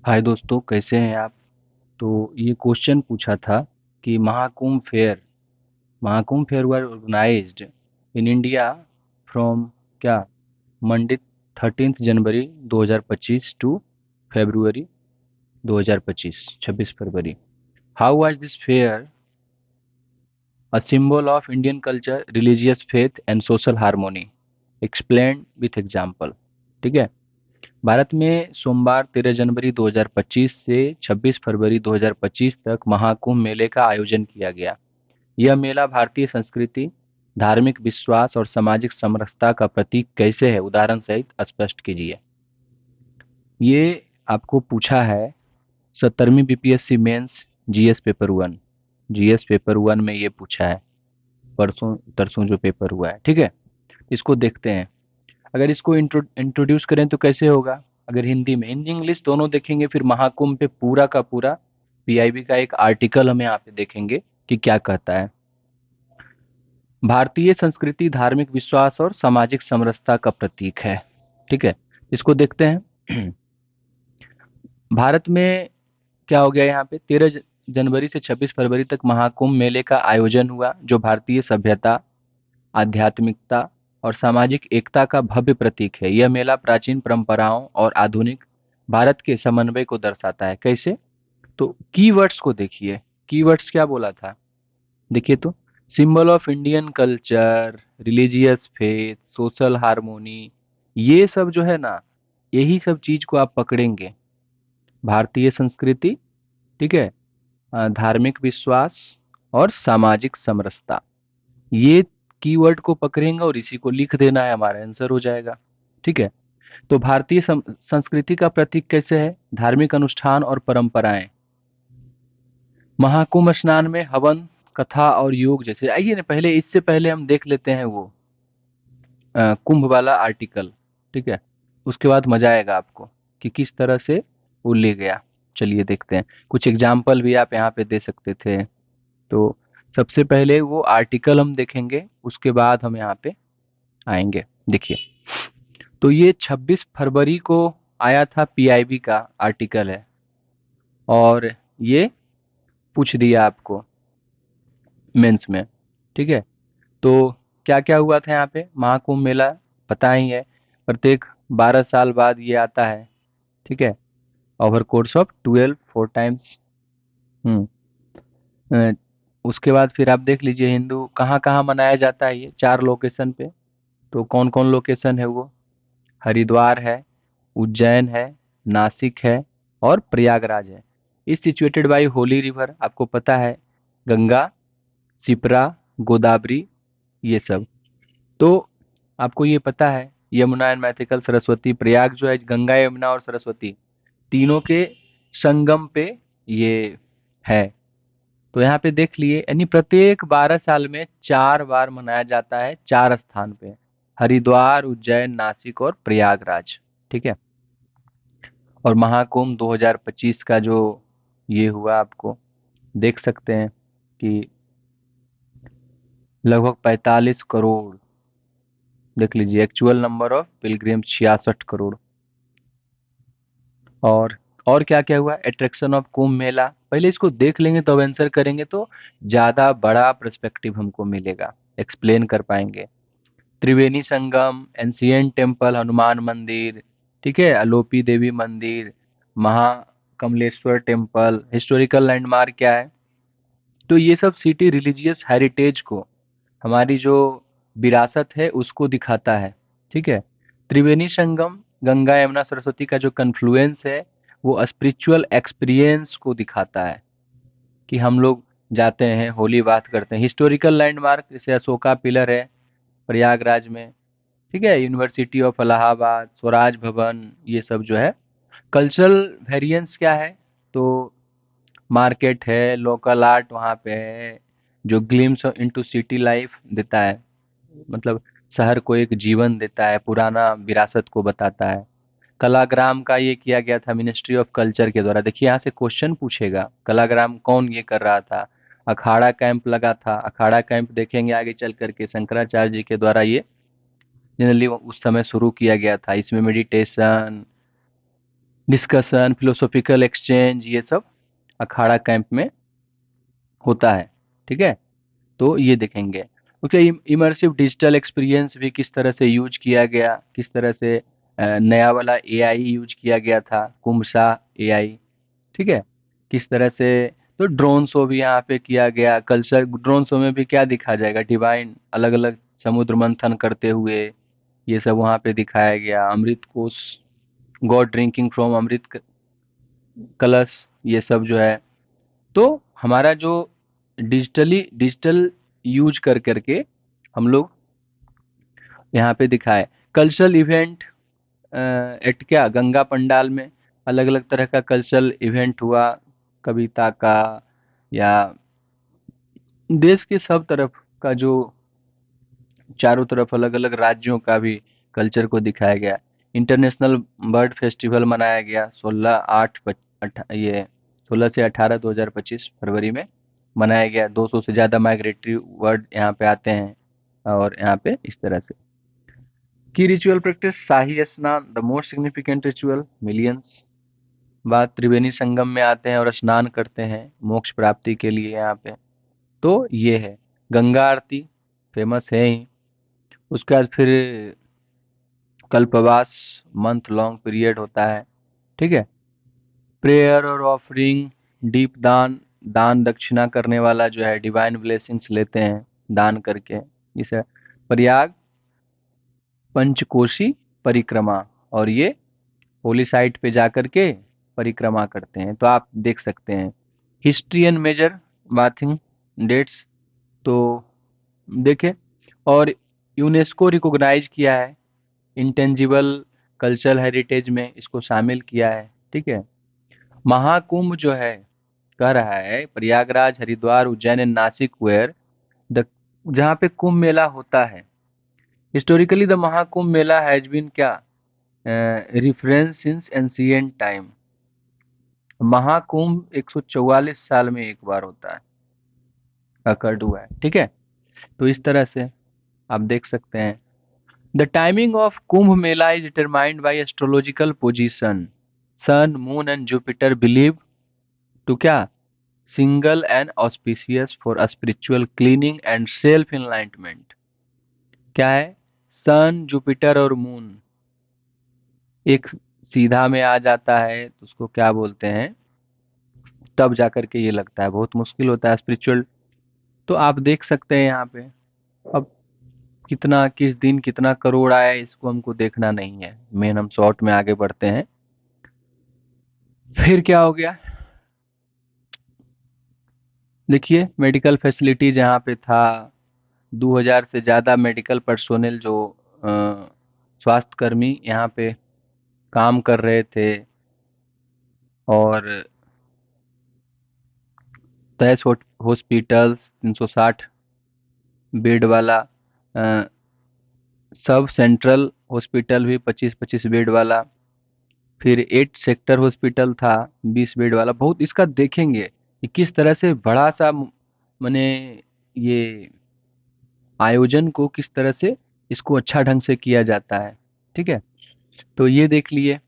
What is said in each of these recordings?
हाय दोस्तों, कैसे हैं आप? तो ये क्वेश्चन पूछा था कि Mahakumbh fair were organised in India from क्या Monday 13 January 2025 to February 2025 26 February. How was this fair a symbol of Indian culture, religious faith and social harmony? Explain with example. ठीक है। भारत में सोमवार 13 जनवरी 2025 से 26 फरवरी 2025 तक महाकुंभ मेले का आयोजन किया गया। यह मेला भारतीय संस्कृति, धार्मिक विश्वास और सामाजिक समरसता का प्रतीक कैसे है? उदाहरण सहित स्पष्ट कीजिए। ये आपको पूछा है 17वीं BPSC mains GS paper one. GS paper one में ये पूछा है, परसों तरसों जो पेपर हुआ है। ठीक है। इसको देखते हैं। अगर इसको इंट्रोड्यूस करें तो कैसे होगा? अगर हिंदी इंग्लिश दोनों देखेंगे, फिर महाकुंभ पे पूरा का पूरा पीआईबी का एक आर्टिकल हम यहाँ पे देखेंगे कि क्या कहता है। भारतीय संस्कृति, धार्मिक विश्वास और सामाजिक समरसता का प्रतीक है। ठीक है। इसको देखते हैं। भारत में क्या हो गया, यहाँ पे 13 जनवरी से 26 फरवरी तक महाकुंभ मेले का आयोजन हुआ, जो भारतीय सभ्यता, आध्यात्मिकता और सामाजिक एकता का भव्य प्रतीक है। यह मेला प्राचीन परंपराओं और आधुनिक भारत के समन्वय को दर्शाता है। कैसे? तो कीवर्ड्स को देखिए। कीवर्ड्स क्या बोला था? देखिए तो, symbol of Indian culture, religious faith, social harmony, ये सब जो है ना, यही सब चीज को आप पकड़ेंगे। भारतीय संस्कृति, ठीक है, धार्मिक विश्वास और सामाजिक समरसता, ये कीवर्ड को पकड़ेंगे और इसी को लिख देना है, हमारा आंसर हो जाएगा। ठीक है। तो भारतीय संस्कृति का प्रतीक कैसे है? धार्मिक अनुष्ठान और परंपराएं। महाकुंभ स्नान में हवन, कथा और योग जैसे, आइए ना, पहले इससे पहले हम देख लेते हैं वो कुंभ वाला आर्टिकल। ठीक है। उसके बाद मजा आएगा आपको कि किस तरह से वो ले गया। चलिए देखते हैं। कुछ एग्जाम्पल भी आप यहाँ पे दे सकते थे। तो सबसे पहले वो आर्टिकल हम देखेंगे, उसके बाद हम यहाँ पे आएंगे। देखिए, तो ये 26 फरवरी को आया था, पीआईबी का आर्टिकल है। और ये पूछ दिया आपको मेंस में। ठीक है। तो क्या क्या हुआ था यहाँ पे? महाकुंभ मेला पता ही है, प्रत्येक 12 साल बाद ये आता है। ठीक है। Over course of 12 four times. Hmm uh, उसके बाद फिर आप देख लीजिए, हिंदू कहाँ कहाँ मनाया जाता है, ये 4 लोकेशन पे। तो कौन कौन लोकेशन है वो? हरिद्वार है, उज्जैन है, नासिक है और प्रयागराज है। इस सिचुएटेड बाय होली रिवर, आपको पता है, गंगा, शिप्रा, गोदावरी, ये सब। तो आपको ये पता है, यमुना एंड मैथिकल सरस्वती, प्रयाग जो है गंगा यमुना और सरस्वती तीनों के संगम पे ये है। तो यहाँ पे देख लिए, यानी प्रत्येक 12 साल में 4 बार मनाया जाता है, 4 स्थान पे: हरिद्वार, उज्जैन, नासिक और प्रयागराज। ठीक है। और महाकुंभ 2025 का जो ये हुआ, आपको देख सकते हैं कि लगभग 45 करोड़। देख लीजिए, actual number of Pilgrim 66 crore. और और क्या क्या हुआ? अट्रैक्शन ऑफ कुंभ मेला, पहले इसको देख लेंगे तब आंसर करेंगे, तो ज्यादा बड़ा पर्सपेक्टिव हमको मिलेगा, एक्सप्लेन कर पाएंगे। त्रिवेणी संगम, एंशियंट टेम्पल, हनुमान मंदिर, ठीक है, अलोपी देवी मंदिर, महाकमलेश्वर टेम्पल, हिस्टोरिकल लैंडमार्क क्या है? तो ये सब सिटी रिलीजियस हेरिटेज को, हमारी जो विरासत है उसको दिखाता है। ठीक है। त्रिवेणी संगम, गंगा यमुना सरस्वती का जो कन्फ्लुएंस है, वो स्पिरिचुअल एक्सपीरियंस को दिखाता है कि हम लोग जाते हैं, होली बात करते हैं। हिस्टोरिकल लैंडमार्क जैसे अशोका पिलर है प्रयागराज में। ठीक है। यूनिवर्सिटी ऑफ इलाहाबाद, स्वराज भवन, ये सब जो है। कल्चरल वेरिएंस क्या है? तो मार्केट है, लोकल आर्ट वहाँ पे है, जो ग्लिम्स इनटू सिटी लाइफ देता है, मतलब शहर को एक जीवन देता है, पुराना विरासत को बताता है। कलाग्राम का ये किया गया था मिनिस्ट्री ऑफ कल्चर के द्वारा। देखिए, यहाँ से क्वेश्चन पूछेगा, कलाग्राम कौन ये कर रहा था? अखाड़ा कैंप लगा था। अखाड़ा कैंप देखेंगे आगे चल करके, शंकराचार्य जी के द्वारा ये जनरली उस समय शुरू किया गया था। इसमें मेडिटेशन, डिस्कशन, फिलोसॉफिकल एक्सचेंज, ये सब अखाड़ा कैंप में होता है। ठीक है, तो ये देखेंगे। ओके, इमर्सिव डिजिटल एक्सपीरियंस भी किस तरह से यूज किया गया, किस तरह से नया वाला एआई यूज किया गया था, कुमसा एआई। ठीक है, किस तरह से। तो ड्रोन शो भी यहाँ पे किया गया। कल्चर ड्रोन शो में भी क्या दिखा जाएगा, डिवाइन अलग अलग समुद्र मंथन करते हुए, ये सब वहाँ पे दिखाया गया। अमृत कोश, गॉड ड्रिंकिंग फ्रॉम अमृत कलश, ये सब जो है। तो हमारा जो डिजिटल यूज कर करके हम लोग यहाँ पे दिखाए। कल्चरल इवेंट एट क्या गंगा पंडाल में अलग अलग तरह का कल्चरल इवेंट हुआ, कविता का या देश के सब तरफ का, जो चारों तरफ अलग अलग राज्यों का भी कल्चर को दिखाया गया। इंटरनेशनल बर्ड फेस्टिवल मनाया गया 16 से 18 2025 फरवरी में मनाया गया। 200 से ज़्यादा माइग्रेटरी बर्ड यहाँ पे आते हैं, और यहाँ पे इस तरह से। की रिचुअल प्रैक्टिस, शाही स्नान the most significant ritual, millions बाद त्रिवेणी संगम में आते हैं और स्नान करते हैं मोक्ष प्राप्ति के लिए यहाँ पे। तो ये है गंगा आरती, फेमस है ही। उसके बाद फिर कल्पवास, मंथ लॉन्ग पीरियड होता है। ठीक है, प्रेयर और ऑफरिंग, दीप दान, दान दक्षिणा करने वाला जो है डिवाइन ब्लेसिंग्स लेते हैं दान करके। इसे प्रयाग पंचकोशी परिक्रमा, और ये होली साइट पे जाकर के परिक्रमा करते हैं। तो आप देख सकते हैं history and major bathing dates, तो देखें। और यूनेस्को रिकॉग्नाइज किया है, इंटेंजिबल कल्चरल हेरिटेज में इसको शामिल किया है। ठीक है, महाकुंभ जो है कह रहा है Prayagraj, Haridwar, Ujjain and Nashik where the, जहाँ पे कुंभ मेला होता है। Historically the Mahakumbh Mela has been क्या reference since ancient time. Mahakumbh 144 साल में एक बार होता है, अकर्ड हुआ है। ठीक है, तो इस तरह से आप देख सकते हैं। The timing of Kumbh Mela is determined by astrological position, sun moon and Jupiter believe to क्या single and auspicious for spiritual cleaning and self enlightenment. क्या है, सन जुपिटर और मून एक सीधा में आ जाता है तो उसको क्या बोलते हैं, तब जाकर के ये लगता है बहुत मुश्किल होता है स्पिरिचुअल। तो आप देख सकते हैं यहाँ पे। अब कितना किस दिन कितना करोड़ आया है, इसको हमको देखना नहीं है, मेन हम शॉर्ट में आगे बढ़ते हैं। फिर क्या हो गया, देखिए मेडिकल फैसिलिटीज यहाँ पे था। 2000 से ज़्यादा मेडिकल पर्सोनेल जो स्वास्थ्य कर्मी यहाँ पे काम कर रहे थे। और 23 हॉस्पिटल्स, 360 बेड वाला सब सेंट्रल हॉस्पिटल भी 25-25 बेड वाला। फिर 8 सेक्टर हॉस्पिटल था 20 बेड वाला। बहुत इसका देखेंगे कि किस तरह से बड़ा सा माने ये आयोजन को किस तरह से इसको अच्छा ढंग से किया जाता है। ठीक है, तो ये देख लिए।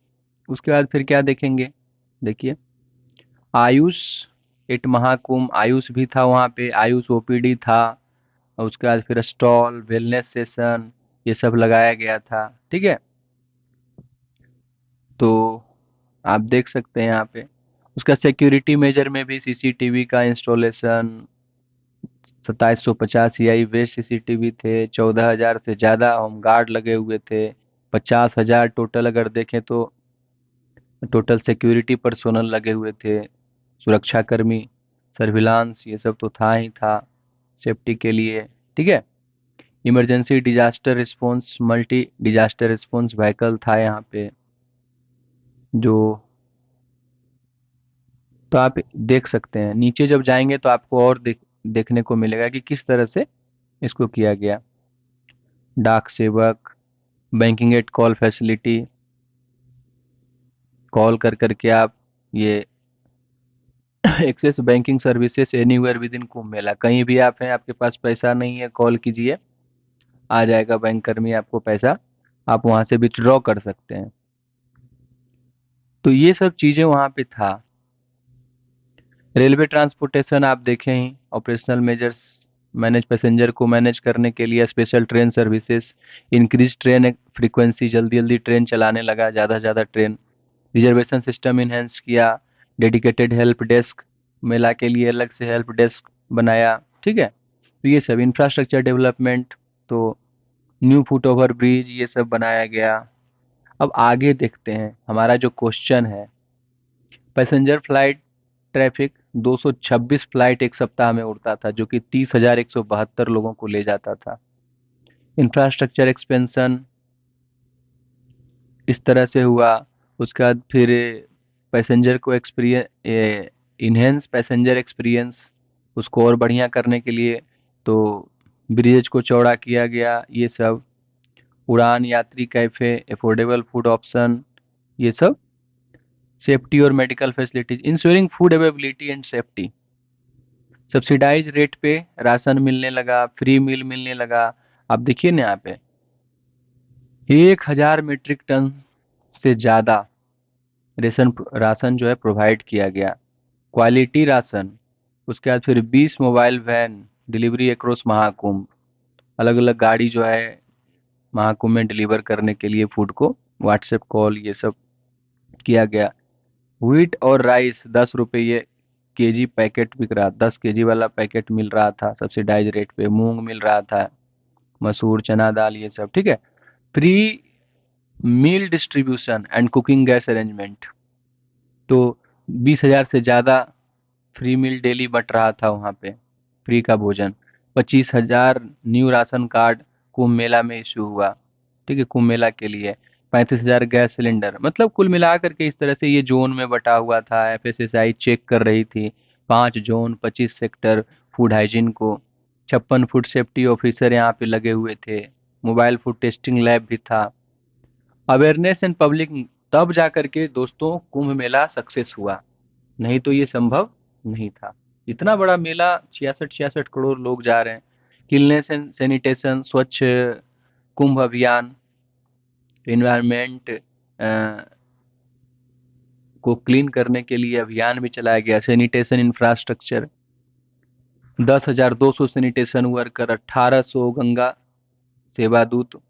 उसके बाद फिर क्या देखेंगे, देखिए आयुष, एट महाकुंभ आयुष भी था वहाँ पे, आयुष ओपीडी था। और उसके बाद फिर स्टॉल, वेलनेस सेशन, ये सब लगाया गया था। ठीक है, तो आप देख सकते हैं यहाँ पे। उसका सिक्योरिटी मेजर में भी सीसीटीवी का इंस्टॉलेशन, 2750 सीआई वेस्ट सीसीटीवी थे, 14,000 से ज़्यादा होमगार्ड लगे हुए थे, 50,000 टोटल अगर देखें तो टोटल सिक्योरिटी पर्सोनल लगे हुए थे, सुरक्षा कर्मी, सर्विलांस, ये सब तो था ही था सेफ्टी के लिए। ठीक है, emergency disaster response, multi disaster response vehicle था यहाँ पे जो। तो आप देख सकते हैं नीचे जब जाएंगे तो आपको और देखने को मिलेगा कि किस तरह से इसको किया गया। Dak Sevak, banking at call facility, call कर करके आप ये access banking services anywhere within Kumbh Mela, कहीं भी आप हैं आपके पास पैसा नहीं है कॉल कीजिए, आ जाएगा बैंक कर्मी आपको पैसा, आप वहां से विथड्रॉ कर सकते हैं। तो ये सब चीज़ें वहाँ पे था। रेलवे ट्रांसपोर्टेशन आप देखें ही, ऑपरेशनल मेजर्स, मैनेज पैसेंजर को मैनेज करने के लिए special train services, increase train frequency, जल्दी जल्दी ट्रेन चलाने लगा, ज़्यादा से ज़्यादा ट्रेन, रिजर्वेशन सिस्टम इन्हेंस किया, डेडिकेटेड हेल्प डेस्क, मेला के लिए अलग से हेल्प डेस्क बनाया, ठीक है। तो ये सब इंफ्रास्ट्रक्चर डेवलपमेंट, तो न्यू फुट ओवर ब्रिज ये सब बनाया गया। अब आगे देखते हैं, हमारा जो क्वेश्चन है, पैसेंजर फ्लाइट ट्रैफिक 226 फ्लाइट एक सप्ताह में उड़ता था, जो कि 30,172 लोगों को ले जाता था। इंफ्रास्ट्रक्चर एक्सपेंशन इस तरह से हुआ। उसके बाद फिर पैसेंजर को एक्सपीरियंस, इन्हेंस पैसेंजर एक्सपीरियंस, उसको और बढ़िया करने के लिए तो ब्रिज को चौड़ा किया गया, ये सब। उड़ान यात्री कैफे, अफोर्डेबल फूड ऑप्शन, ये सब। सेफ्टी और medical facilities, ensuring food availability and safety. Subsidise rate पे राशन मिलने लगा, फ्री मील मिलने लगा। आप देखिए ना यहाँ पे 1,000 मीट्रिक टन से ज्यादा राशन जो है प्रोवाइड किया गया, क्वालिटी राशन। उसके बाद फिर 20 mobile van delivery across Mahakumbh, अलग अलग गाड़ी जो है महाकुंभ में डिलीवर करने के लिए फूड को, व्हाट्सएप कॉल ये सब किया गया। व्हीट और राइस 10 रुपये केजी पैकेट बिक रहा, 10 केजी वाला पैकेट मिल रहा था सब्सिडाइज रेट पे। मूंग मिल रहा था, मसूर, चना दाल, ये सब, ठीक है। Free meal distribution and cooking gas arrangement, तो 20,000 से ज़्यादा फ्री मील डेली बट रहा था वहाँ पे, फ्री का भोजन। 25,000 new ration card Kumbh Mela में इशू हुआ, ठीक है, कुंभ मेला के लिए। 35,000 गैस सिलेंडर, मतलब कुल मिलाकर के इस तरह से ये जोन में बटा हुआ था। एफएसएसआई चेक कर रही थी, 5 जोन, 25 सेक्टर फूड हाइजीन को। 56 फूड सेफ्टी ऑफिसर यहाँ पे लगे हुए थे। मोबाइल फूड टेस्टिंग लैब भी था। अवेयरनेस एंड पब्लिक, तब जा करके दोस्तों कुंभ मेला सक्सेस हुआ, नहीं तो ये संभव नहीं था। इतना बड़ा मेला, 66-66 करोड़ लोग जा रहे हैं। क्लीननेस एंड सैनिटेशन, स्वच्छ कुंभ अभियान, इन्वायरमेंट को क्लीन करने के लिए अभियान भी चलाया गया। Sanitation infrastructure, 10,200 sanitation worker, 1,800 Ganga Seva Doot,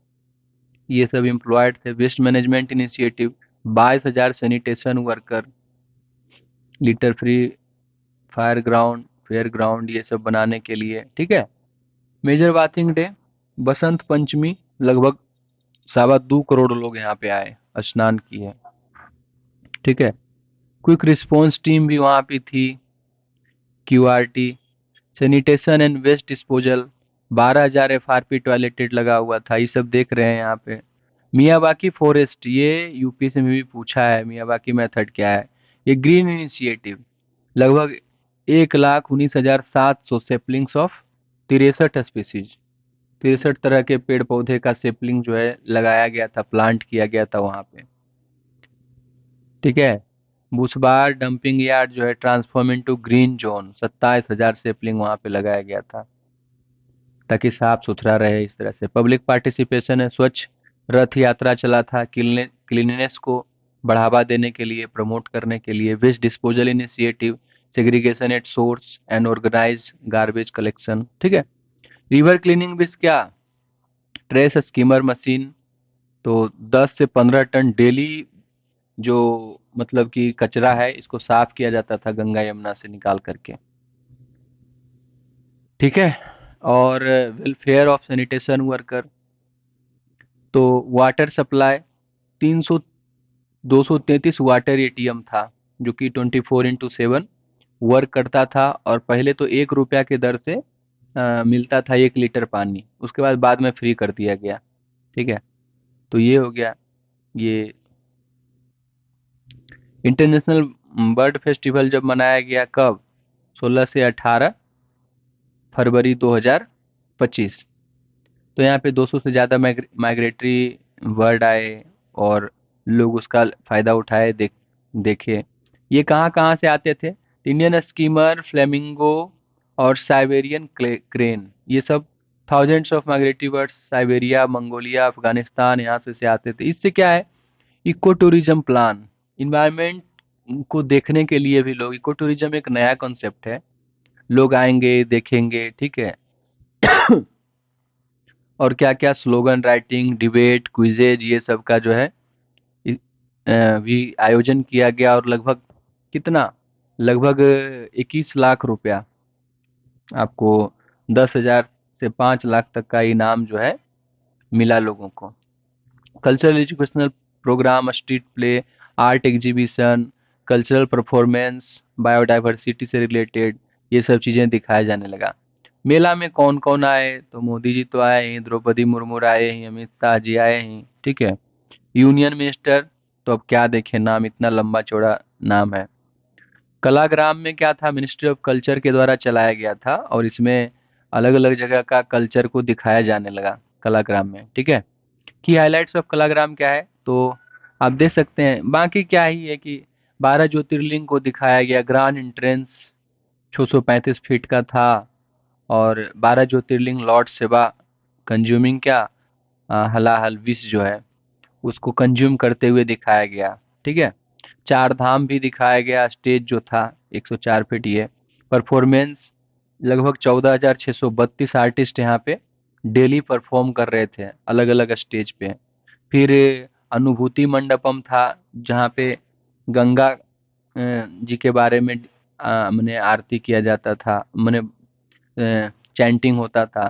ये सब एम्प्लॉयड थे। Waste management initiative, 22,000 sanitation worker, litter free fire ground, fair ground, ये सब बनाने के लिए, ठीक है। Major bathing day, Basant Panchami, लगभग 2.25 करोड़ लोग यहाँ पे आए, स्नान किए, ठीक है। क्विक रिस्पॉन्स टीम भी वहाँ पे थी, QRT. Sanitation and waste disposal, 12,000 FRP toilets लगा हुआ था, ये सब देख रहे हैं यहाँ पे। मियावाकी फॉरेस्ट, ये यूपीएससी में भी पूछा है, मियावाकी मेथड क्या है। ये ग्रीन इनिशिएटिव, लगभग 1,19,700 सेपलिंग्स ऑफ 63 स्पीसीज, 63 तरह के पेड़ पौधे का सेपलिंग जो है लगाया गया था, प्लांट किया गया था वहां पे, ठीक है। बुसबार डंपिंग यार्ड जो है transform into green zone, 27,000 sapling वहां पे लगाया गया था ताकि साफ सुथरा रहे। इस तरह से पब्लिक पार्टिसिपेशन है। स्वच्छ रथ यात्रा चला था, क्लीननेस को बढ़ावा देने के लिए, प्रमोट करने के लिए। Waste disposal initiative, segregation at source and organise garbage collection, ठीक है। रिवर क्लीनिंग भी क्या, ट्रेस स्कीमर मशीन, तो 10 से 15 टन डेली जो मतलब कि कचरा है इसको साफ किया जाता था गंगा यमुना से निकाल करके, ठीक है। और वेलफेयर ऑफ सैनिटेशन वर्कर, तो वाटर सप्लाई 300 233 वाटर एटीएम था, जो कि 24x7 वर्क करता था। और पहले तो 1 रुपया के दर से मिलता था 1 लीटर पानी, उसके बाद में फ्री कर दिया गया, ठीक है। तो ये हो गया। ये इंटरनेशनल बर्ड फेस्टिवल जब मनाया गया, कब, 16 से 18 फरवरी 2025। तो यहाँ पे 200 से ज़्यादा माइग्रेटरी बर्ड आए और लोग उसका फ़ायदा उठाए, देखे। ये कहाँ कहाँ से आते थे, इंडियन स्कीमर, फ्लेमिंगो और साइबेरियन क्रेन, ये सब thousands of migratory birds Siberia, Mongolia, Afghanistan, यहाँ से आते थे। इससे क्या है, इको टूरिज्म प्लान, इन्वायरमेंट को देखने के लिए भी लोग, इको टूरिज्म एक नया कॉन्सेप्ट है। लोग आएंगे, देखेंगे, ठीक है। और क्या क्या स्लोगन राइटिंग, डिबेट, क्विजेज, ये सब का जो है इ- भी आयोजन किया गया। और लगभग कितना, लगभग 21 लाख रुपया आपको, 10,000 से 5 लाख तक का इनाम जो है मिला लोगों को। Cultural educational program, street play, art exhibition, cultural performance, biodiversity से रिलेटेड, ये सब चीजें दिखाया जाने लगा। मेला में कौन कौन आए, तो मोदी जी तो आए ही, द्रौपदी मुर्मू आए ही, अमित शाह जी आए ही, ठीक है। यूनियन मिनिस्टर, तो अब क्या देखें, नाम इतना लंबा चौड़ा नाम है। कलाग्राम में क्या था, मिनिस्ट्री ऑफ कल्चर के द्वारा चलाया गया था, और इसमें अलग अलग जगह का कल्चर को दिखाया जाने लगा कलाग्राम में, ठीक है। की हाइलाइट्स ऑफ कलाग्राम क्या है, तो आप देख सकते हैं। बाकी क्या ही है कि 12 ज्योतिर्लिंग को दिखाया गया। ग्रांड एंट्रेंस 635 फीट का था। और 12 ज्योतिर्लिंग लॉर्ड शिवा कंज्यूमिंग क्या, हलाहल विष जो है उसको कंज्यूम करते हुए दिखाया गया, ठीक है। चार धाम भी दिखाया गया। स्टेज जो था 104 फीट, ये परफॉर्मेंस लगभग 14,632 आर्टिस्ट यहाँ पे डेली परफॉर्म कर रहे थे अलग अलग स्टेज पे। फिर अनुभूति मंडपम था, जहाँ पे गंगा जी के बारे में मैंने आरती किया जाता था, मैंने चैंटिंग होता था।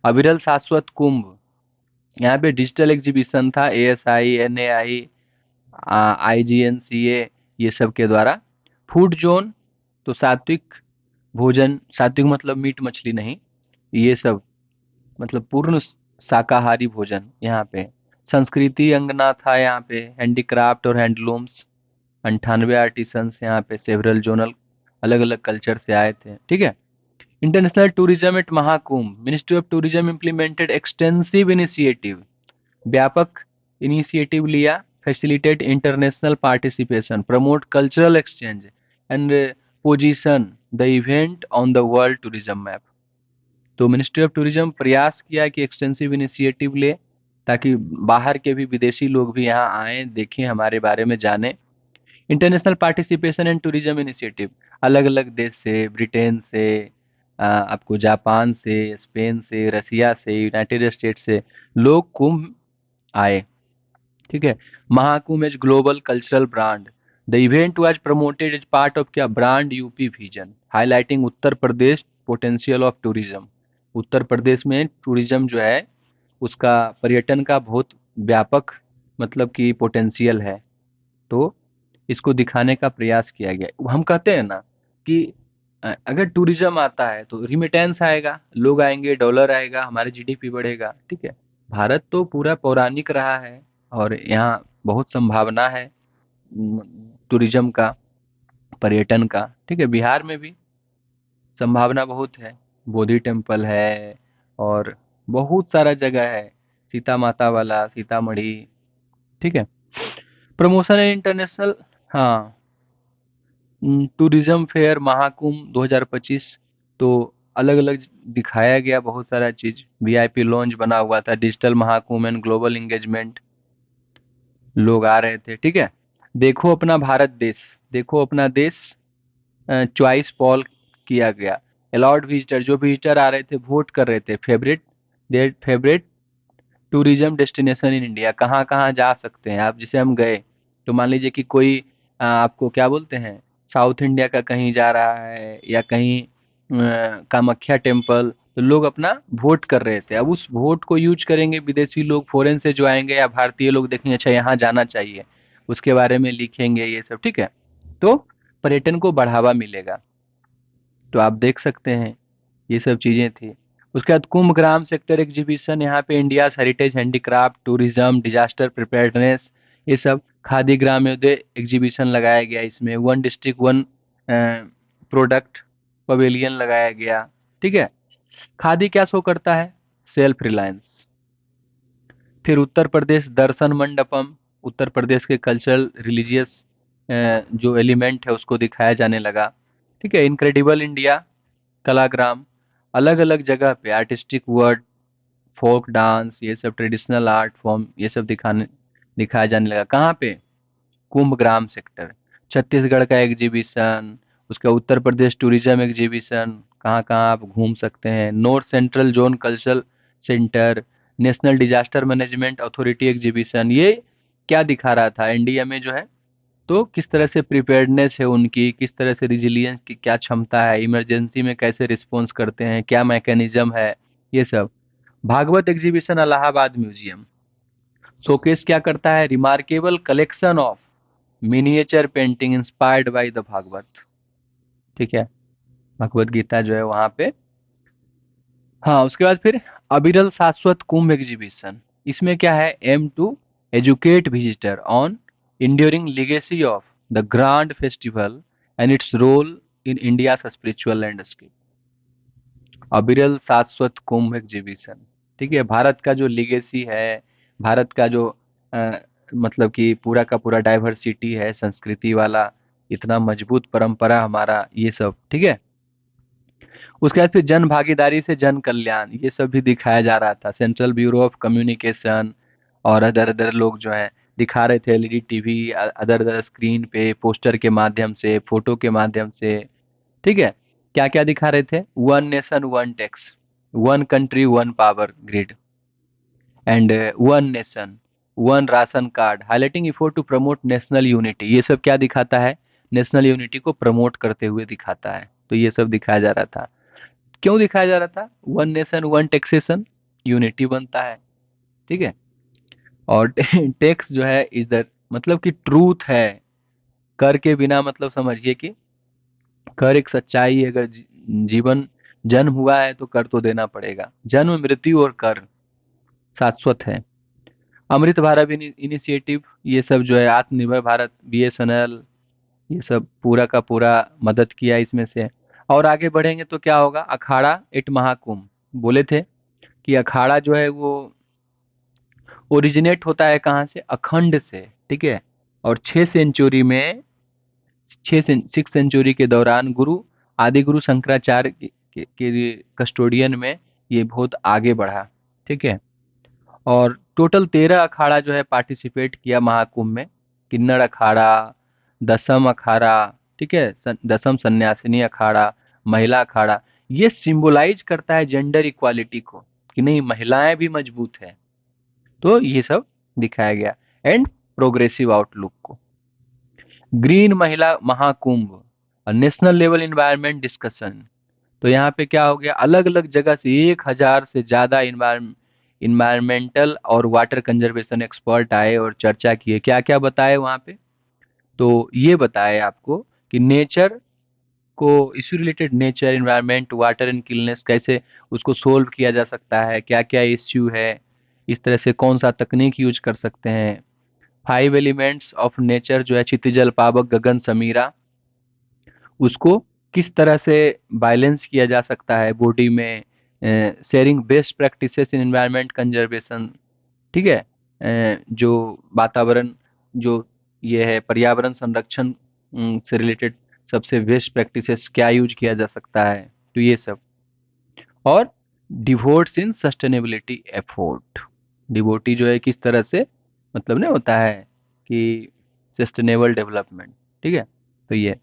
अविरल शाश्वत कुंभ, यहाँ पे डिजिटल एग्जीबिशन था, ASI, NAI, IGNCA, ये सब के द्वारा। फूड जोन, तो सात्विक भोजन, सात्विक मतलब मीट मछली नहीं, ये सब मतलब पूर्ण शाकाहारी भोजन यहाँ पे। संस्कृति अंगना था यहाँ पे, हैंडीक्राफ्ट और हैंडलूम्स, 98 आर्टिसंस यहाँ पे सेवरल जोनल अलग अलग कल्चर से आए थे, ठीक है। International tourism at Mahakumbh, ministry of tourism implemented extensive initiative, व्यापक इनिशिएटिव लिया। Facilitate international participation, promote cultural exchange and position the event on the world tourism map. तो मिनिस्ट्री ऑफ टूरिज्म प्रयास किया कि एक्सटेंसिव इनिशिएटिव ले, ताकि बाहर के भी विदेशी लोग भी यहाँ आएं, देखें, हमारे बारे में जानें। International participation and tourism initiative, अलग अलग देश से, ब्रिटेन से, आपको जापान से, स्पेन से, रसिया से, यूनाइटेड स्टेट्स से लोग कुंभ आए, ठीक है। Mahakumbh as global cultural brand, the event was promoted as part of क्या, brand UP vision, highlighting Uttar Pradesh potential of tourism. Uttar Pradesh में टूरिज्म जो है उसका, पर्यटन का बहुत व्यापक मतलब कि पोटेंशियल है। तो इसको दिखाने का प्रयास किया गया। हम कहते हैं ना कि अगर टूरिज्म आता है तो रिमिटेंस आएगा, लोग आएंगे, डॉलर आएगा, हमारे GDP बढ़ेगा, ठीक है। भारत तो पूरा पौराणिक रहा है, और यहाँ बहुत संभावना है टूरिज्म का, पर्यटन का, ठीक है। बिहार में भी संभावना बहुत है, बोधि टेम्पल है, और बहुत सारा जगह है, सीता माता वाला, सीतामढ़ी, ठीक है। प्रमोशन है इंटरनेशनल, हाँ, टूरिज्म फेयर महाकुंभ 2025, तो अलग अलग दिखाया गया बहुत सारा चीज। VIP लॉन्च बना हुआ था, digital Mahakumbh and global engagement, लोग आ रहे थे, ठीक है। देखो अपना भारत देश, देखो अपना देश, चॉइस पॉल किया गया। अलाउड विजिटर, जो विजिटर आ रहे थे वोट कर रहे थे, favourite, their favourite tourism destination in India, कहाँ कहाँ जा सकते हैं आप। जैसे हम गए, तो मान लीजिए कि कोई आपको क्या बोलते हैं, साउथ इंडिया का कहीं जा रहा है, या कहीं कामाख्या टेम्पल, तो लोग अपना वोट कर रहे थे। अब उस वोट को यूज करेंगे विदेशी लोग, फॉरेन से जो आएंगे, या भारतीय लोग देखेंगे अच्छा यहाँ जाना चाहिए, उसके बारे में लिखेंगे, ये सब, ठीक है। तो पर्यटन को बढ़ावा मिलेगा। तो आप देख सकते हैं, ये सब चीजें थी। उसके बाद कुंभ ग्राम सेक्टर एग्जीबिशन, यहाँ पे India heritage, handicraft, tourism, disaster preparedness, ये सब। खादी ग्रामोदय एग्जीबिशन लगाया गया, इसमें one district one product pavilion लगाया गया, ठीक है। खादी क्या शो करता है, सेल्फ रिलायंस। फिर उत्तर प्रदेश दर्शन मंडपम, उत्तर प्रदेश के कल्चरल रिलीजियस जो एलिमेंट है उसको दिखाया जाने लगा, ठीक है। इनक्रेडिबल इंडिया, कलाग्राम, अलग अलग जगह पे आर्टिस्टिक वर्ड, फोक डांस, ये सब ट्रेडिशनल आर्ट फॉर्म, ये सब दिखाया जाने लगा। कहाँ पे, कुंभ ग्राम सेक्टर, छत्तीसगढ़ का एग्जीबिशन, उसका उत्तर प्रदेश टूरिज्म एग्जीबिशन, कहाँ कहाँ आप घूम सकते हैं, north central zone cultural centre, national disaster management authority exhibition, ये क्या दिखा रहा था इंडिया में जो है, तो किस तरह से प्रिपेयर्डनेस है उनकी, किस तरह से रिजिलियंस की क्या क्षमता है, इमरजेंसी में कैसे रिस्पॉन्स करते हैं, क्या मैकेनिज्म है, ये सब। Bhagwat exhibition Allahabad museum showcase क्या करता है, remarkable collection of miniature painting inspired by the Bhagwat. ठीक है, भगवत गीता जो है वहां पे। हाँ, उसके बाद फिर अविरल शाश्वत कुंभ एग्जीबिशन, इसमें क्या है, aim to educate visitor on enduring legacy of the grand festival and its role in India spiritual landscape. Aviral Shashwat Kumbh exhibition, ठीक है, भारत का जो लिगेसी है, भारत का जो मतलब कि पूरा का पूरा डाइवर्सिटी है, संस्कृति वाला इतना मजबूत परंपरा हमारा, ये सब, ठीक है। उसके बाद फिर जन भागीदारी से जन कल्याण, ये सब भी दिखाया जा रहा था, सेंट्रल ब्यूरो ऑफ कम्युनिकेशन और अदर अदर लोग जो है दिखा रहे थे, LED TV, other other screen पे, पोस्टर के माध्यम से, फोटो के माध्यम से, ठीक है। क्या क्या दिखा रहे थे, one nation one tax, one country one power grid, and one nation one ration card, highlighting effort to promote national unity, ये सब क्या दिखाता है, नेशनल यूनिटी को प्रमोट करते हुए दिखाता है, तो ये सब दिखाया जा रहा था। क्यों दिखाया जा रहा था, one nation one taxation, unity बनता है, ठीक है। और टैक्स जो है इज द, मतलब कि ट्रूथ है, कर के बिना, मतलब समझिए कि कर एक सच्चाई है, अगर जीवन जन्म हुआ है तो कर तो देना पड़ेगा, जन्म मृत्यु और कर शाश्वत है। अमृत भारत इनिशिएटिव, ये सब जो है, आत्मनिर्भर भारत, बीएसएनएल, ये सब पूरा का पूरा मदद किया इसमें से। और आगे बढ़ेंगे तो क्या होगा, अखाड़ा एट महाकुंभ, बोले थे कि अखाड़ा जो है वो ओरिजिनेट होता है कहाँ से, अखंड से, ठीक है। और 6 सेंचुरी में, 6 सेंचुरी के दौरान गुरु आदि गुरु शंकराचार्य के कस्टोडियन में ये बहुत आगे बढ़ा, ठीक है। और टोटल 13 अखाड़ा जो है पार्टिसिपेट किया महाकुंभ में, किन्नर अखाड़ा, दसम अखाड़ा, ठीक है, दसम सन्यासिनी अखाड़ा, महिला अखाड़ा, ये सिंबलाइज करता है जेंडर इक्वालिटी को, कि नहीं महिलाएं भी मजबूत है, तो ये सब दिखाया गया। एंड प्रोग्रेसिव आउटलुक को, ग्रीन महिला Mahakumbh, national level environment discussion, तो यहाँ पे क्या हो गया, अलग अलग जगह से 1000 से ज्यादा इन्वायरमेंटल और वाटर कंजर्वेशन एक्सपर्ट आए और चर्चा किए, क्या क्या बताए वहाँ पे, तो ये बताए आपको कि नेचर को, issue related, nature, environment, water and cleanness, कैसे उसको सोल्व किया जा सकता है, क्या क्या इश्यू है, इस तरह से कौन सा तकनीक यूज कर सकते हैं। 5 एलिमेंट्स ऑफ नेचर जो है, क्षितिजल पावक गगन समीरा, उसको किस तरह से बैलेंस किया जा सकता है बॉडी में, शेयरिंग बेस्ट प्रैक्टिसेस इन एनवायरनमेंट कंजर्वेशन, ठीक है, जो वातावरण, जो ये है पर्यावरण संरक्षण से रिलेटेड सबसे बेस्ट प्रैक्टिसेस क्या यूज किया जा सकता है, तो ये सब। और डिवोट्स इन सस्टेनेबिलिटी एफोर्ट, डिवोटी जो है किस तरह से, मतलब नहीं होता है कि सस्टेनेबल डेवलपमेंट, ठीक है, तो ये,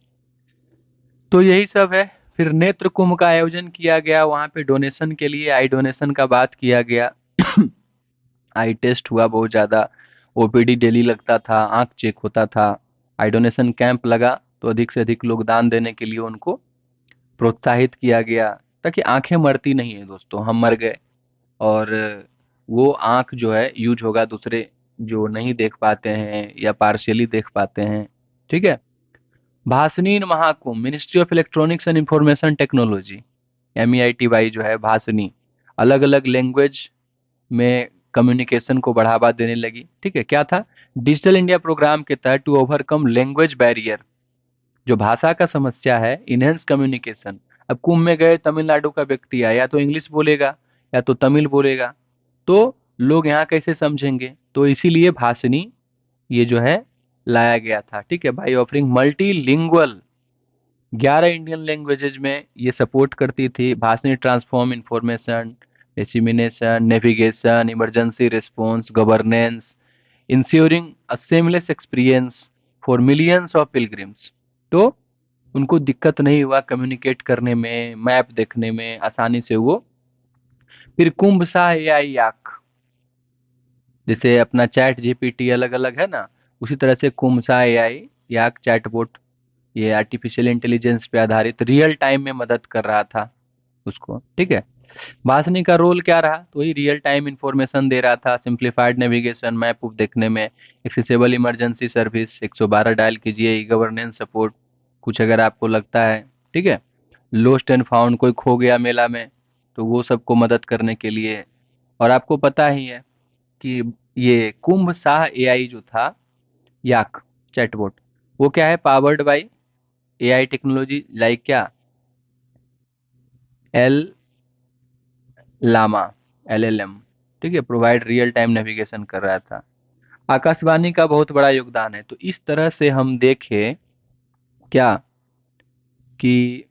तो यही सब है। फिर नेत्र कुंभ का आयोजन किया गया, वहां पे डोनेशन के लिए, आई डोनेशन का बात किया गया। आई टेस्ट हुआ बहुत ज्यादा, ओपीडी डेली लगता था, आंख चेक होता था, आई डोनेशन कैंप लगा, तो अधिक से अधिक लोग दान देने के लिए उनको प्रोत्साहित किया गया, ताकि आंखें मरती नहीं है दोस्तों, हम मर गए और वो आंख जो है यूज होगा दूसरे जो नहीं देख पाते हैं या पार्शियली देख पाते हैं, ठीक है। भासनीन Mahakumbh, ministry of electronics and information technology, MEITY जो है भासनी, अलग अलग लैंग्वेज में कम्युनिकेशन को बढ़ावा देने लगी, ठीक है। क्या था, डिजिटल इंडिया प्रोग्राम के तहत टू ओवरकम लैंग्वेज बैरियर, जो भाषा का समस्या है, इनहेंस कम्युनिकेशन। अब कुंभ में गए तमिलनाडु का व्यक्ति आया, या तो इंग्लिश बोलेगा या तो तमिल बोलेगा, तो लोग यहाँ कैसे समझेंगे, तो इसीलिए भाषणी ये जो है लाया गया था, ठीक है, by offering multilingual 11 Indian languages में ये सपोर्ट करती थी, Bhashini transform information, dissemination, navigation, emergency response, governance, ensuring a seamless experience for millions of pilgrims. तो उनको दिक्कत नहीं हुआ कम्युनिकेट करने में, मैप देखने में, आसानी से वो फिर कुंभ शाह एआई याक, जैसे अपना चैट जीपीटी अलग अलग है ना, उसी तरह से कुंभ शाह एआई याक चैटबॉट, ये आर्टिफिशियल इंटेलिजेंस पे आधारित रियल टाइम में मदद कर रहा था उसको, ठीक है। भासनी का रोल क्या रहा, तो वही रियल टाइम इंफॉर्मेशन दे रहा था, सिंप्लीफाइड नेविगेशन, मैप उप देखने में, एक्सेसिबल इमरजेंसी सर्विस, 112 डायल कीजिए, ई गवर्नेंस सपोर्ट, कुछ अगर आपको लगता है, ठीक है, लोस्ट एंड फाउंड, कोई खो गया मेला में, तो वो सबको मदद करने के लिए। और आपको पता ही है कि ये कुंभ शाह एआई जो था, याक चैटबॉट, वो क्या है, powered by AI technology like क्या, एल लामा, एलएलएम, ठीक है, प्रोवाइड रियल टाइम नेविगेशन कर रहा था। आकाशवाणी का बहुत बड़ा योगदान है। तो इस तरह से हम देखें क्या कि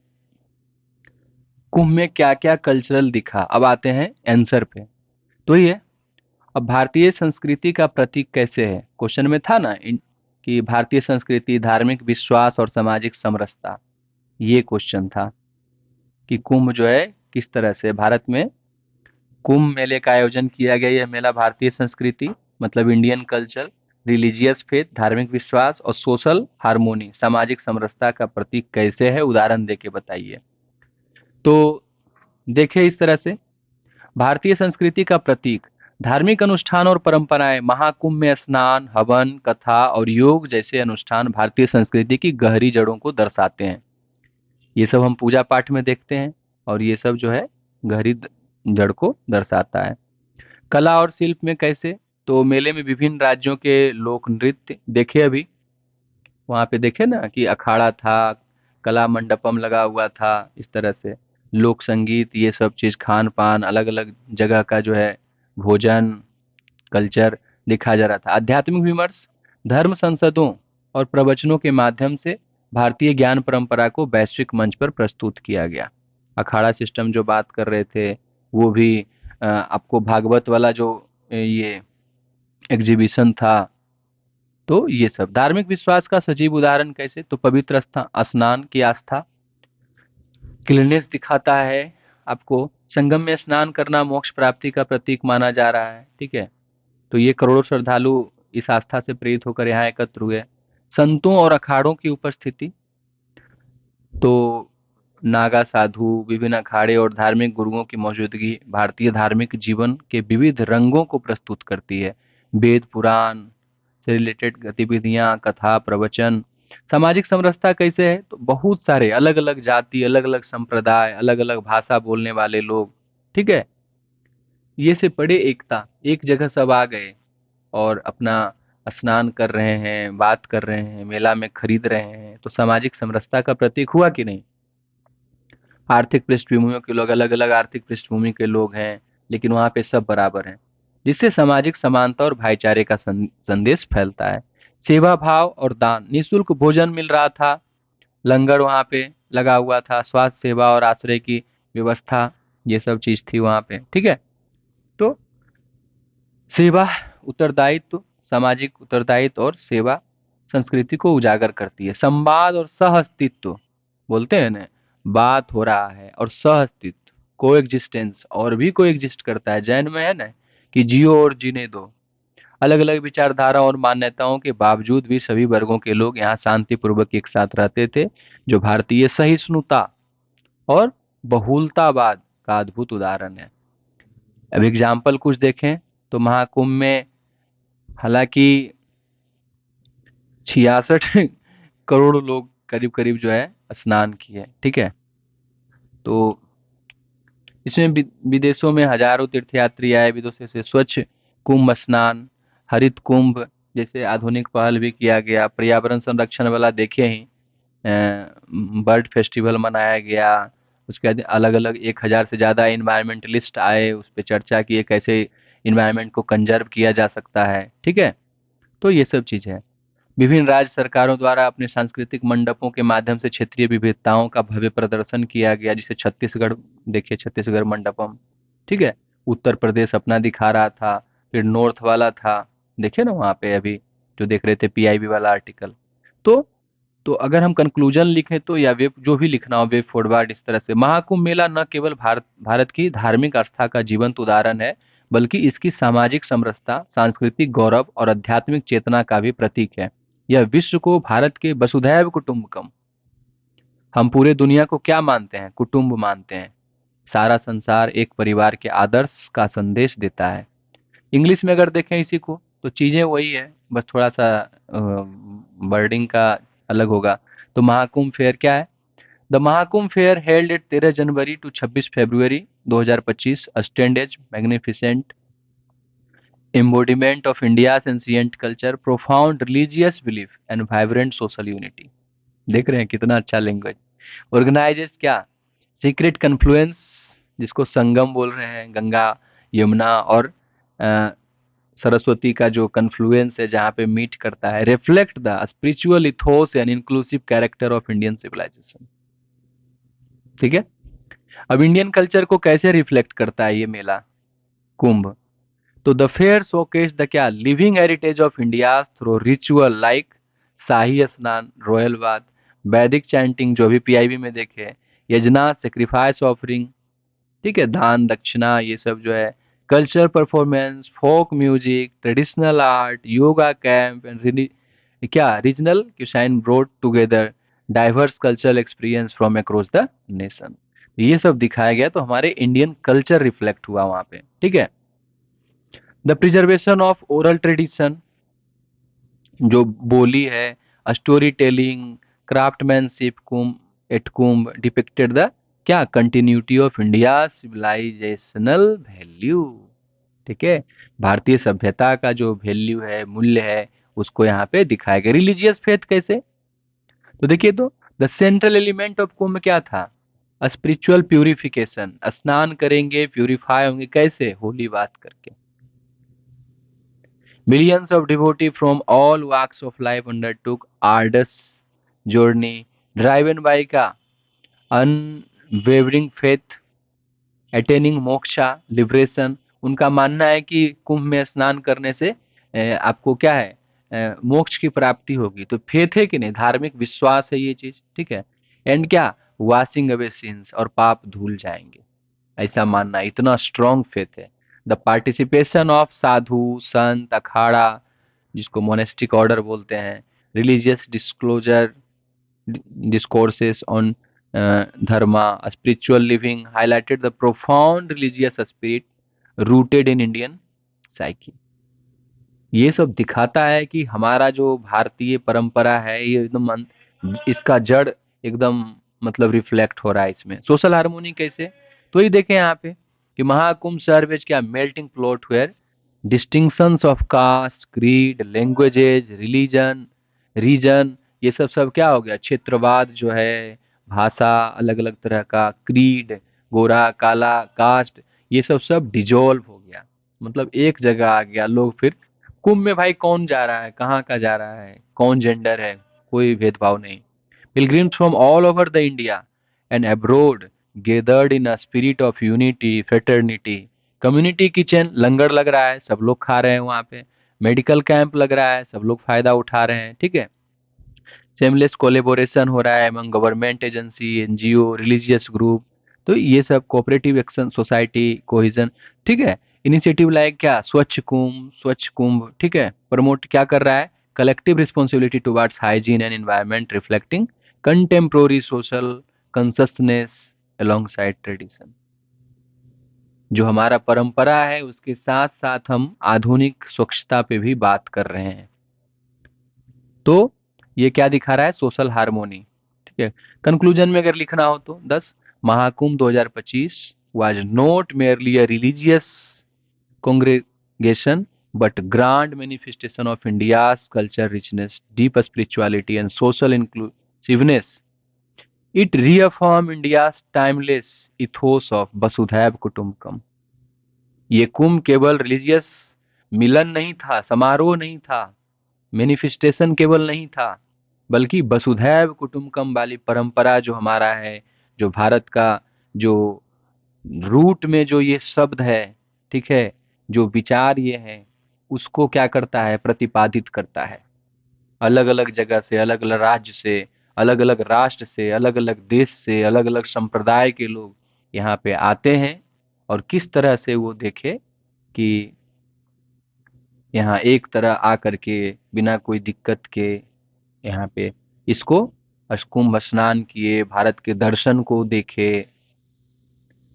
कुंभ में क्या क्या कल्चरल दिखा। अब आते हैं आंसर पे। तो ये, अब भारतीय संस्कृति का प्रतीक कैसे है, क्वेश्चन में था ना कि भारतीय संस्कृति, धार्मिक विश्वास और सामाजिक समरसता, ये क्वेश्चन था कि कुंभ जो है किस तरह से भारत में कुंभ मेले का आयोजन किया गया। यह मेला भारतीय संस्कृति, मतलब इंडियन कल्चर, रिलीजियस फेथ, धार्मिक विश्वास और सोशल हार्मोनी, सामाजिक समरसता का प्रतीक कैसे है, उदाहरण देके बताइए। तो देखिए इस तरह से, भारतीय संस्कृति का प्रतीक, धार्मिक अनुष्ठान और परंपराएं, महाकुंभ में स्नान, हवन, कथा और योग जैसे अनुष्ठान भारतीय संस्कृति की गहरी जड़ों को दर्शाते हैं। ये सब हम पूजा पाठ में देखते हैं, और ये सब जो है गहरी जड़ को दर्शाता है। कला और शिल्प में कैसे, तो मेले में विभिन्न राज्यों के लोक नृत्य देखे, अभी वहां पे देखे ना कि अखाड़ा था, कला मंडपम लगा हुआ था, इस तरह से लोक संगीत, ये सब चीज, खान पान, अलग अलग जगह का जो है भोजन, कल्चर दिखा जा रहा था। आध्यात्मिक विमर्श, धर्म संसदों और प्रवचनों के माध्यम से भारतीय ज्ञान परंपरा को वैश्विक मंच पर प्रस्तुत किया गया। अखाड़ा सिस्टम जो बात कर रहे थे, वो भी आपको भागवत वाला जो ये एग्जीबिशन था। तो ये सब धार्मिक विश्वास का सजीव उदाहरण कैसे, तो पवित्र स्नान की आस्था, क्लीननेस दिखाता है आपको। संगम में स्नान करना मोक्ष प्राप्ति का प्रतीक माना जा रहा है, ठीक है। तो ये करोड़ों श्रद्धालु इस आस्था से प्रेरित होकर यहाँ एकत्र हुए। संतों और अखाड़ों की उपस्थिति, तो नागा साधु, विभिन्न अखाड़े और धार्मिक गुरुओं की मौजूदगी भारतीय धार्मिक जीवन के विविध रंगों को प्रस्तुत करती है। वेद पुराण से रिलेटेड गतिविधियां, कथा, प्रवचन। सामाजिक समरसता कैसे है, तो बहुत सारे अलग अलग जाति, अलग अलग संप्रदाय, अलग अलग भाषा बोलने वाले लोग, ठीक है, ये से बड़े एकता, एक जगह सब आ गए और अपना स्नान कर रहे हैं, बात कर रहे हैं, मेला में खरीद रहे हैं। तो सामाजिक समरसता का प्रतीक हुआ कि नहीं। आर्थिक पृष्ठभूमियों के लोग, अलग अलग आर्थिक पृष्ठभूमि के लोग हैं, लेकिन वहाँ पे सब बराबर हैं, जिससे सामाजिक समानता और भाईचारे का संदेश फैलता है। सेवा भाव और दान, निःशुल्क भोजन मिल रहा था, लंगर वहाँ पे लगा हुआ था, स्वास्थ्य सेवा और आश्रय की व्यवस्था, ये सब चीज थी वहाँ पे, ठीक है। तो सेवा, उत्तरदायित्व, सामाजिक उत्तरदायित्व और सेवा संस्कृति को उजागर करती है। संवाद और सह अस्तित्व, बोलते हैं ना, बात हो रहा है और सह अस्तित्व, को एग्जिस्टेंस, और भी को एग्जिस्ट करता है। जैन में है ना कि जियो और जीने दो। अलग अलग विचारधारा और मान्यताओं के बावजूद भी सभी वर्गों के लोग यहाँ शांतिपूर्वक एक साथ रहते थे, जो भारतीय सहिष्णुता और बहुलतावाद का अद्भुत उदाहरण है। अब एग्जाम्पल कुछ देखें, तो महाकुंभ में हालांकि 66 करोड़ लोग करीब करीब जो है स्नान किए, ठीक है। तो इसमें विदेशों में हजारों तीर्थयात्री आए, विदेशों से स्वच्छ कुंभ स्नान, हरित कुंभ जैसे आधुनिक पहल भी किया गया, पर्यावरण संरक्षण वाला देखे ही, बर्ड फेस्टिवल मनाया गया। उसके बाद अलग अलग 1,000 से ज्यादा इन्वायरमेंटलिस्ट आए, उस पर चर्चा की कैसे इन्वायरमेंट को कंजर्व किया जा सकता है, ठीक है। तो ये सब चीज है। विभिन्न राज्य सरकारों द्वारा अपने सांस्कृतिक मंडपों के माध्यम से क्षेत्रीय विविधताओं का भव्य प्रदर्शन किया गया, जिसे छत्तीसगढ़, देखिए छत्तीसगढ़ मंडपम, ठीक है। उत्तर प्रदेश अपना दिखा रहा था, फिर नॉर्थ वाला था, देखिए ना वहाँ पे अभी जो देख रहे थे पीआईबी वाला आर्टिकल। तो तो अगर हम कंक्लूजन लिखें तो, या वे जो भी लिखना हो वे फॉरवर्ड इस तरह से, महाकुंभ मेला न केवल भारत की धार्मिक आस्था का जीवंत उदाहरण है, बल्कि इसकी सामाजिक समरसता, सांस्कृतिक गौरव और आध्यात्मिक चेतना का भी प्रतीक है। यह विश्व को भारत के वसुधैव कुटुंबकम, हम पूरे दुनिया को क्या मानते हैं, कुटुंब मानते हैं, सारा संसार एक परिवार के आदर्श का संदेश देता है। इंग्लिश में अगर देखें इसी को तो चीजें वही है, बस थोड़ा सा वर्डिंग का अलग होगा। तो महाकुंभ फेयर क्या है? The Mahakumbh fair held at 13 January to 26 February 2025, stand as magnificent embodiment of India's ancient culture, profound religious belief and vibrant social unity। देख रहे हैं कितना अच्छा लैंग्वेज। ऑर्गेनाइजर्स क्या? सीक्रेट कन्फ्लुएंस, जिसको संगम बोल रहे हैं, गंगा, यमुना और अ, सरस्वती का जो कन्फ्लुएंस है जहाँ पे मीट करता है, reflect the spiritual ethos and inclusive character of Indian civilisation. ठीक है। अब इंडियन कल्चर को कैसे रिफ्लेक्ट करता है ये मेला, कुंभ? तो द फेयर शोकेस द क्या, living heritage of India through ritual like Shahi Snan, royal bath, वैदिक चैंटिंग जो भी पीआईबी में देखे, यजना, सेक्रीफाइस ऑफरिंग, ठीक है, दान दक्षिणा, ये सब जो है, culture performance, folk music, traditional art, yoga camp and क्या regional cuisine brought together diverse cultural experience from across the nation. ये सब दिखाया गया, तो हमारे इंडियन कल्चर रिफ्लेक्ट हुआ वहां पे। ठीक है। The preservation of oral tradition, जो बोली है, story telling, craftsmanship, Kumbh at Kumbh depicted the क्या, continuity of India civilisational value. ठीक है, भारतीय सभ्यता का जो वैल्यू है, मूल्य है, उसको यहाँ पे दिखाया गया। रिलीजियस फेथ कैसे? तो देखिए, तो द सेंट्रल एलिमेंट ऑफ कुंभ क्या था? स्पिरिचुअल प्यूरिफिकेशन, स्नान करेंगे, प्यूरिफाई होंगे, कैसे? होली बात करके। Millions of devotees from all walks of life undertook arduous journey, driven by का unwavering faith, attaining moksha, liberation. उनका मानना है कि कुंभ में स्नान करने से आपको क्या है, मोक्ष की प्राप्ति होगी। तो फेथ है कि नहीं, धार्मिक विश्वास है ये चीज। ठीक है। एंड क्या, वॉशिंग अवे सिंस, और पाप धुल जाएंगे, ऐसा मानना है, इतना स्ट्रॉन्ग फेथ है। द पार्टिसिपेशन ऑफ साधु संत अखाड़ा, जिसको मोनेस्टिक ऑर्डर बोलते हैं, religious disclosure discourses on dharma, spiritual living highlighted the profound religious spirit rooted in Indian psyche। ये सब दिखाता है कि हमारा जो भारतीय परंपरा है ये एकदम इसका जड़ एकदम मतलब रिफ्लेक्ट हो रहा है इसमें। सोशल हार्मोनी कैसे? तो ये देखें यहाँ पे कि महाकुंभ सर्वेज क्या, melting plot where distinctions of caste, creed, languages, religion, region, ये सब क्या हो गया, क्षेत्रवाद जो है, भाषा, अलग अलग तरह का क्रीड, गोरा काला कास्ट, ये सब डिजोल्व हो गया, मतलब एक जगह आ गया। लोग फिर कुंभ में भाई कौन जा रहा है, कहाँ का जा रहा है, कौन जेंडर है, कोई भेदभाव नहीं। Pilgrims from all over the India and abroad gathered in a spirit of unity, fraternity। Community kitchen, लंगर लग रहा है, सब लोग खा रहे हैं वहां पे। मेडिकल कैंप लग रहा है, सब लोग फायदा उठा रहे हैं। ठीक है। सेमलेस कोलेबोरेशन हो रहा है among government agency, NGO, religious group. तो ये सब कोऑपरेटिव एक्शन, सोसाइटी कोहिजन। ठीक है। इनिशिएटिव लाइक क्या, स्वच्छ कुंभ, स्वच्छ कुंभ, ठीक है, प्रमोट क्या कर रहा है, collective responsibility towards hygiene and environment, reflecting contemporary social consciousness alongside tradition. जो हमारा परंपरा है उसके साथ साथ हम आधुनिक स्वच्छता पे भी बात कर रहे हैं। तो ये क्या दिखा रहा है, सोशल हार्मोनी। ठीक है। कंक्लूजन में अगर लिखना हो तो 10, Mahakumbh 2025 was not merely a religious congregation but grand manifestation of India's culture richness, deep spirituality and social inclusiveness। It reaffirmed India's timeless ethos of Vasudhaiv Kutumbakam। ये कुंभ केवल रिलीजियस मिलन नहीं था, समारोह नहीं था, मैनिफेस्टेशन केवल नहीं था, बल्कि वसुधैव कुटुंबकम वाली परंपरा जो हमारा है, जो भारत का जो रूट में जो ये शब्द है, ठीक है, जो विचार ये है, उसको क्या करता है, प्रतिपादित करता है। अलग अलग जगह से, अलग अलग राज्य से, अलग अलग राष्ट्र से, अलग अलग देश से, अलग अलग संप्रदाय के लोग यहाँ पे आते हैं। और किस तरह से वो देखे कि यहाँ एक तरह आकर के बिना कोई दिक्कत के यहाँ पे इसको कुंभ स्नान किए, भारत के दर्शन को देखे।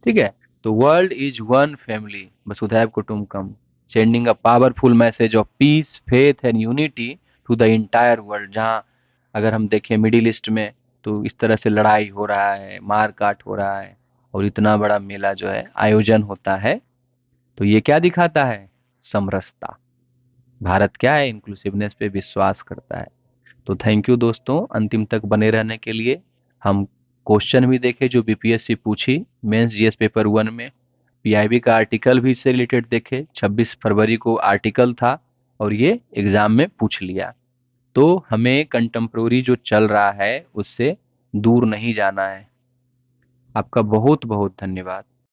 ठीक है। तो world is one family Vasudhaiva Kutumbakam, sending a powerful message of peace, faith and unity to the entire world. जहाँ अगर हम देखें मिडिल ईस्ट में, तो इस तरह से लड़ाई हो रहा है, मार काट हो रहा है, और इतना बड़ा मेला जो है आयोजन होता है, तो ये क्या दिखाता है? समरसता। भारत क्या है? इंक्लूसिवनेस पे विश्वास करता है। तो थैंक यू दोस्तों, अंतिम तक बने रहने के लिए। हम क्वेश्चन भी देखे जो बीपीएससी पूछी मेंस जीएस पेपर 1 में। पीआईबी का आर्टिकल भी इससे रिलेटेड देखे, 26 फरवरी को आर्टिकल था और ये एग्जाम में पूछ लिया। तो हमें कंटेम्प्रोरी जो चल रहा है उससे दूर नहीं जाना है। आपका बहुत बहुत धन्यवाद।